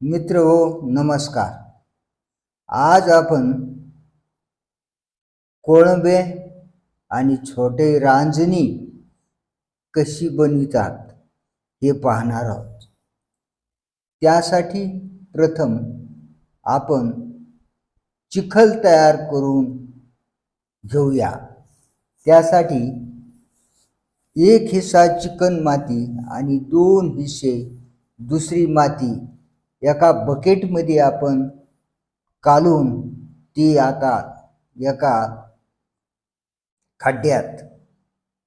मित्र हो, नमस्कार. आज आपण कोळंबे आणि छोटे रांजणी कशी बनवितात हे पाहणार आहोत. त्यासाठी प्रथम आपण चिखल तयार करून घेऊया. त्यासाठी एक हिस्सा चिकन माती आणि 2 हिस्से दुसरी माती एका बकेटमध्ये आपण काढून ती आता एका खड्ड्यात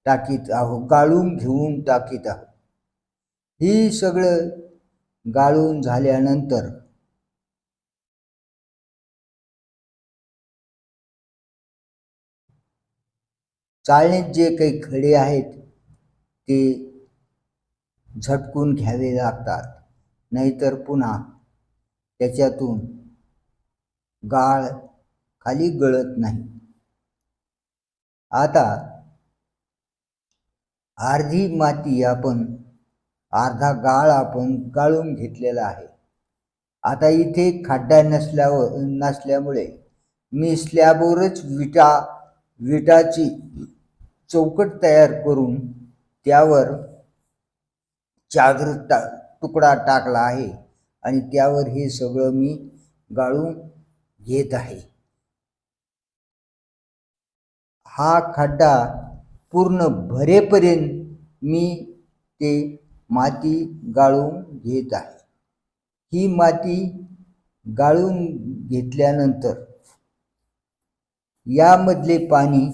टाकीत आहोत, गाळून घेऊन टाकीत आहोत. ही सगळं गाळून झाल्यानंतर चाळणीत जे काही खडे आहेत ते झटकून घ्यावे लागतात, नाहीतर पुन्हा त्याच्यातून गाळ खाली गळत नाही. आता अर्धी माती आपण अर्धा गाळ आपण गाळून घेतलेला आहे. आता इथे खड्डा नसल्यामुळे मी स्लॅबवरच विटाची चौकट तयार करून त्यावर चादर तुकडा टाकला आहे आणि त्यावर हे सगळं मी गाळून घेत आहे. हा खड्डा पूर्ण भरेपर्यंत मी ते माती गाळून घेत आहे. ही माती गाळून घेतल्यानंतर यामधले पाणी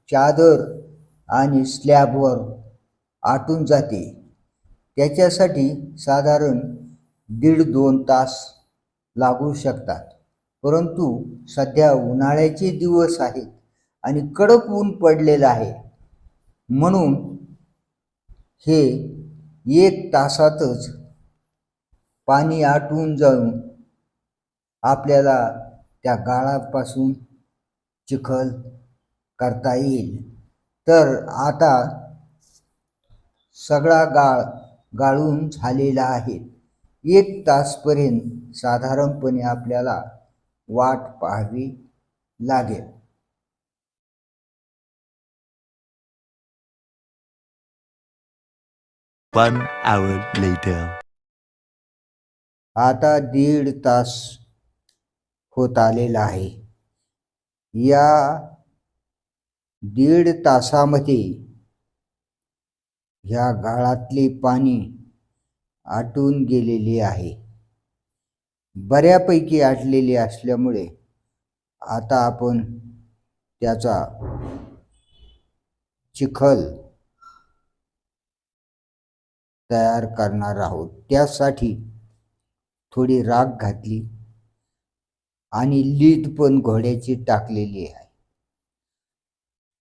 चादर आणि स्लॅबवर आटून जाते. त्याच्यासाठी साधारण 1.5-2 तास लागू शकतात. परंतु सध्या उन्हाळ्याचे दिवस आहेत आणि कडक ऊन पडलेलं आहे, म्हणून हे 1 तासातच पाणी आटून जाऊन आपल्याला त्या गाळापासून चिखल करता येईल. तर आता सगळा गाळून झालेला आहे. 1 तासपर्यंत साधारणपणे आपल्याला वाट पाहावी लागेल. One hour later. आता 1.5 तास होत आलेला आहे. या 1.5 तासामध्ये ह्या गाळातले पाणी आटून गेलेले आहे. बऱ्यापैकी आटलेले असल्यामुळे आता आपण त्याचा चिखल तयार करणार आहोत. त्यासाठी थोडी राख घातली आणि लीद पण घोड्याची टाकलेली आहे.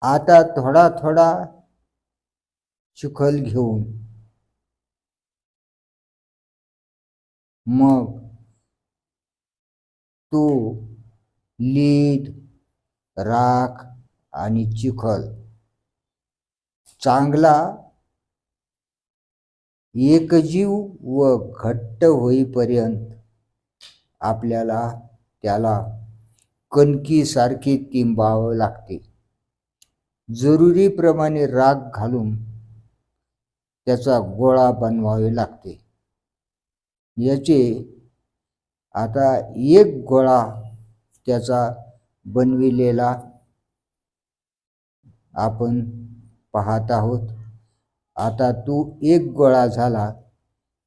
आता थोडा थोडा चिखल घेऊन मग तो लीद, राख आणि चिखल चांगला एकजीव व घट्ट होईपर्यंत आपल्याला त्याला कणकीसारखे तिंबावं लागते. जरुरीप्रमाणे राख घालून त्याचा गोळा बनवावे लागते. याचे आता एक गोळा त्याचा बनविलेला आपण पाहत आहोत. आता तो एक गोळा झाला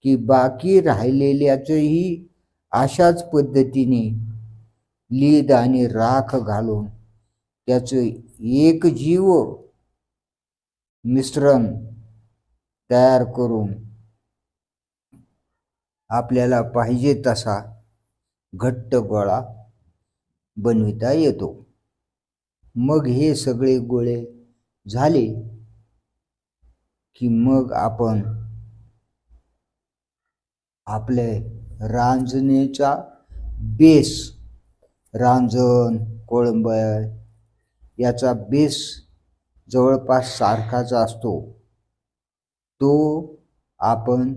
की बाकी राहिलेल्याचंही अशाच पद्धतीने लीद आणि राख घालून त्याचं एकजीव मिश्रण तयार करून आपल्याला पाहिजे तसा घट्ट गोळा बनविता येतो. मग हे सगळे गोळे झाले की मग आपण आपले रांजणीचा बेस, रांजण, कोळंब याचा बेस जवळपास सारखाच असतो, तो आपण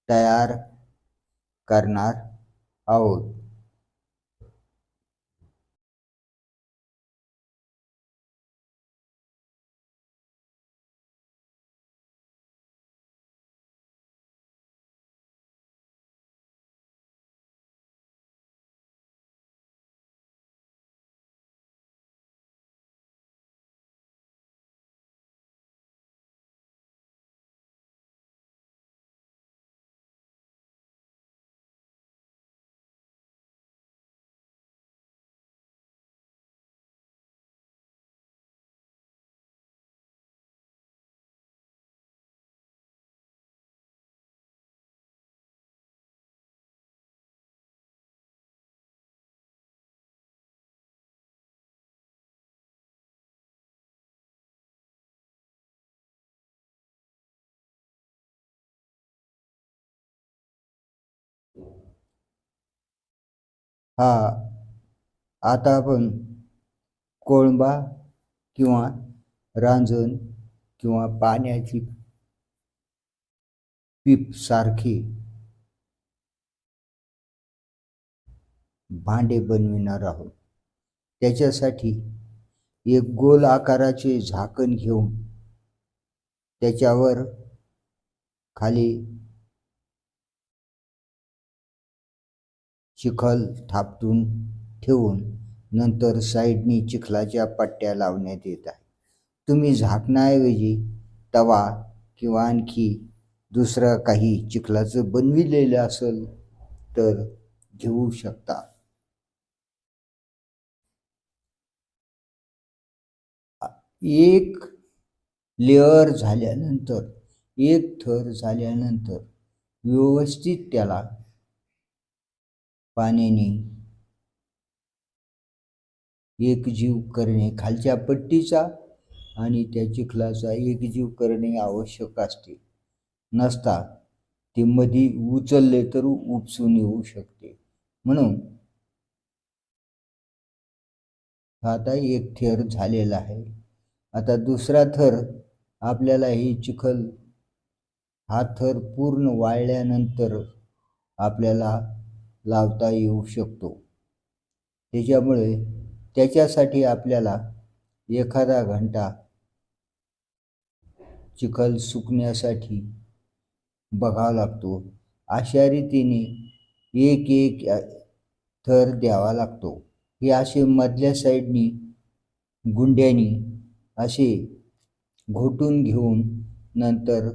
तयार करणार आहोत. हा आता आपण कोळंबा किंवा रांजण किंवा पाण्याची पीप सारखी भांडे बनविणार आहोत. त्याच्यासाठी एक गोल आकाराचे झाकण घेऊन त्याच्यावर खाली चिखल थापटून ठेवून नंतर साईडनी चिखलाच्या पट्ट्या लावण्यात येत आहे. तुम्ही झाकणाऐवजी तवा किंवा आणखी दुसरं काही चिखलाचं बनविलेलं असेल तर घेऊ शकता. एक लेअर झाल्यानंतर, एक थर झाल्यानंतर व्यवस्थित त्याला पाण्याने एकजीव करणे, खालच्या पट्टीचा आणि त्या चिखलाचा एकजीव करणे आवश्यक असते. नसता ते मधी उचलले तर उपसून येऊ शकते. म्हणून आता एक थर झालेला आहे. आता दुसरा थर आपल्याला ही चिखल हा थर पूर्ण वाळल्यानंतर आपल्याला लावता येऊ शकतो. त्याच्यामुळे त्याच्यासाठी आपल्याला एखादा घंटा चिखल सुकण्यासाठी बघावा लागतो. अशा रीतीने एक एक थर द्यावा लागतो. हे असे मधल्या साईडनी गुंड्यानी असे घोटून घेऊन नंतर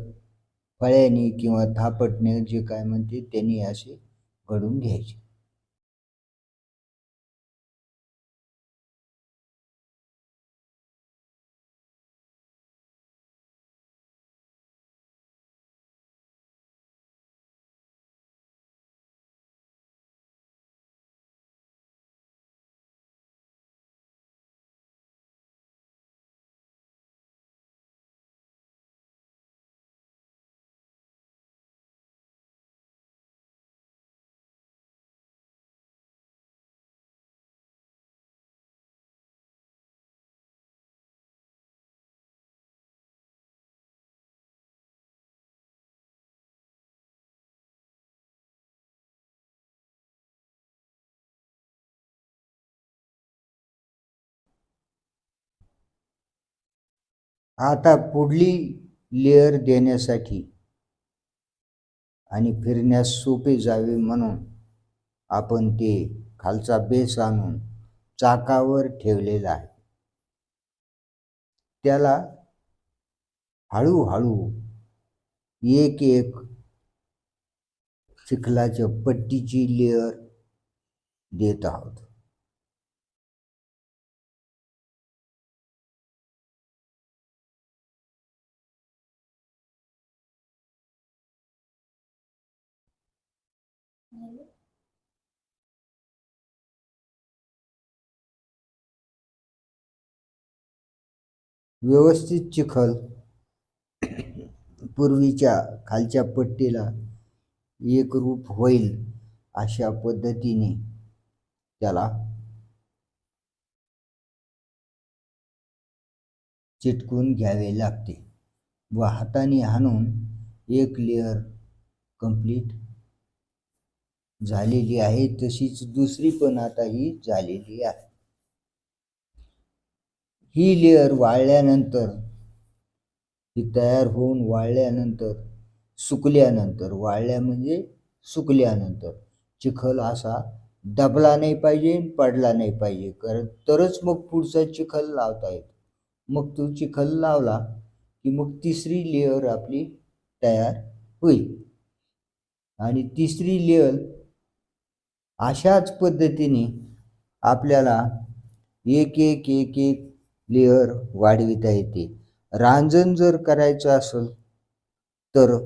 फळ्यानी किंवा थापटणे जे काय म्हणते त्यांनी असे घडून घ्यायचे. आता पुढली लेअर देण्यासाठी आणि फिरण्यास सोपे जावे म्हणून आपण ते खालचा बेस आणून चाकावर ठेवलेला आहे. त्याला हळूहळू एक एक चिखलाच्या पट्टीची लेअर देत आहोत. व्यवस्थित चिखल पूर्वीच्या खालच्या पट्टीला एकरूप होईल अशा पद्धतीने त्याला चिटकून घ्यावे लागते व हाताने हाणून एक लेअर कंप्लीट झालेली आहे, तशीच दुसरी पण आता ही झालेली आहे. ही लेअर वाळल्यानंतर, ही तयार होऊन वाळल्यानंतर, सुकल्यानंतर, वाळल्या म्हणजे सुकल्यानंतर चिखल असा दबला नाही पाहिजे, पडला नाही पाहिजे, कारण तरच मग पुढचा चिखल लावता येतो. मग तो चिखल लावला की मग तिसरी लेअर आपली तयार होईल. आणि तिसरी लेअर अशाच पद्धतीने आपल्याला एक एक एक एक लेअर वाढविता येते. रांजण जर करायचं असेल तर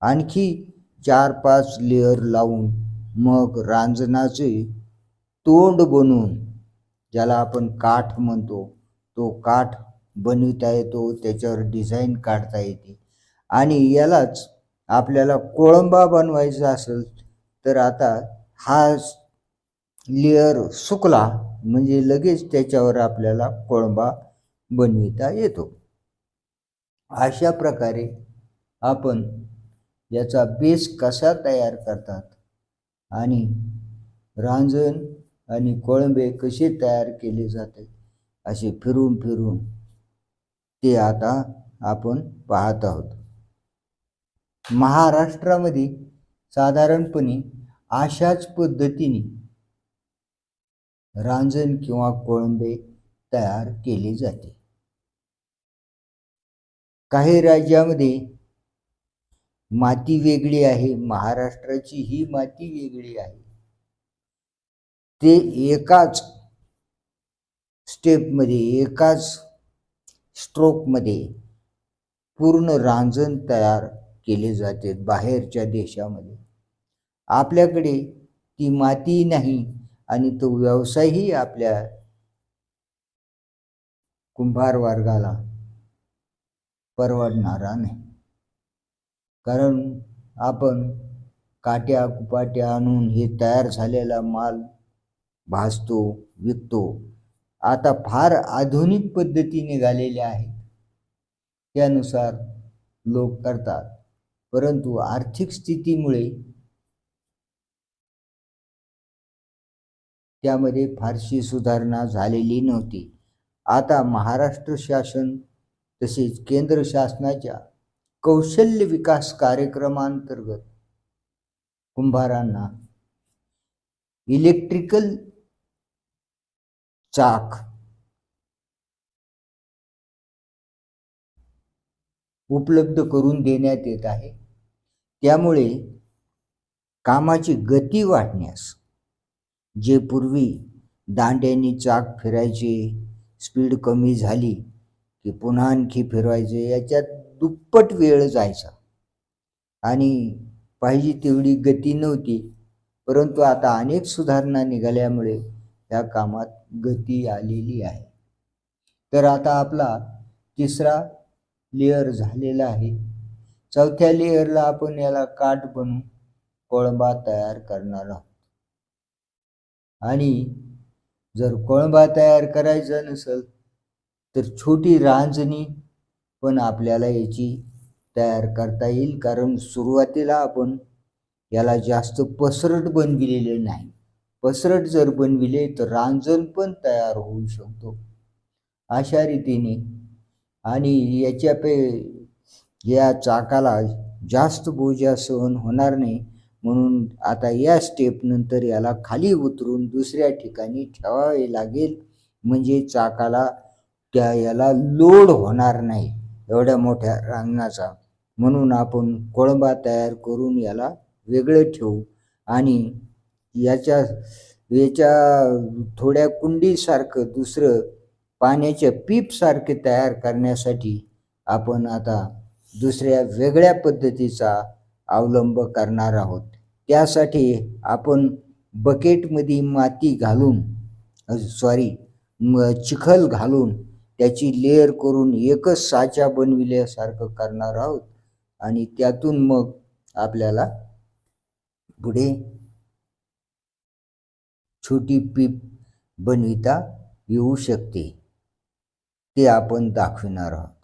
आणखी 4-5 लेअर लावून मग रांजणाचे तोंड बनवून, ज्याला आपण काठ म्हणतो, तो काठ बनविता येतो, त्याच्यावर डिझाईन काढता येते. आणि यालाच आपल्याला कोळंबा बनवायचा असेल तर आता हा लेअर सुकला म्हणजे लगेच त्याच्यावर आपल्याला कोळंबा बनविता येतो. अशा प्रकारे आपण याचा बेस कसा तयार करतात आणि रांजण आणि कोळंबे कसे तयार केले जाते असे फिरून फिरून ते आता आपण पाहत आहोत. महाराष्ट्रामध्ये साधारणपणे अशाच पद्धतीने रांजण किंवा कोळंबे तयार केले जाते. काही राज्यामध्ये माती वेगळी आहे, महाराष्ट्राची ही माती वेगळी आहे. ते एकाच स्टेपमध्ये, एकाच स्ट्रोकमध्ये पूर्ण रांजण तयार केले जाते बाहेरच्या देशामध्ये. आपल्याकडे ती माती नाही आणि तो व्यवसायही आपल्या कुंभार वर्गाला परवडणारा नाही, कारण आपण काट्या कुपाट्या आणून हे तयार झालेला माल भाजतो, विकतो. आता फार आधुनिक पद्धती निघालेल्या आहेत, त्यानुसार लोक करतात, परंतु आर्थिक स्थितीमुळे त्यामध्ये फारशी सुधारणा झालेली नव्हती. आता महाराष्ट्र शासन तसेच केंद्र शासनाच्या कौशल्य विकास कार्यक्रमांतर्गत कुंभारांना इलेक्ट्रिकल चाक उपलब्ध करून देण्यात येत आहे. त्यामुळे कामाची गती वाढण्यास, जे पूर्वी दांड्याने चाक फिरायचे, स्पीड कमी झाली की पुन्हा आणखी फिरवायचे, याच्यात दुप्पट वेळ जायचा आणि पाहिजे तेवढी गती नव्हती. परंतु आता अनेक सुधारणा निघाल्यामुळे या कामात गती आलेली आहे. तर आता आपला तिसरा लेअर झालेला आहे. चौथ्या लेअरला आपण याला काठ बनवून कोळंबा तयार करणार आहोत. आणि जर कोळंबा तयार करायचा नसेल तर छोटी रांजणी पण आपल्याला याची तयार करता येईल, कारण सुरुवातीला आपण याला जास्त पसरट बनविलेले नाही. पसरट जर बनविले तर रांजण पण तयार होऊ शकतो अशा रीतीने. आणि या चाकाला जास्त बोजा सहन होणार नाही, म्हणून आता या स्टेप नंतर याला खाली उतरून दुसऱ्या ठिकाणी ठेवावे लागेल, म्हणजे चाकाला याला लोड होणार नाही एवढ्या मोठ्या रांजणाचा. म्हणून आपण कोळंबा तयार करून याला वेगळं ठेवू आणि याच्या थोड्या कुंडीसारखं दुसरं पाण्याच्या पीपसारखे तयार करण्यासाठी आपण आता दुसऱ्या वेगळ्या पद्धतीचा अवलंब करणार आहोत. त्यासाठी आपण बकेटमध्ये माती घालून चिखल घालून त्याची लेअर करून एकच साचा बनविल्यासारखं करणार आहोत आणि त्यातून मग आपल्याला पुढे छोटी पीप बनविता येऊ शकते, ते आपण दाखविणार आहोत.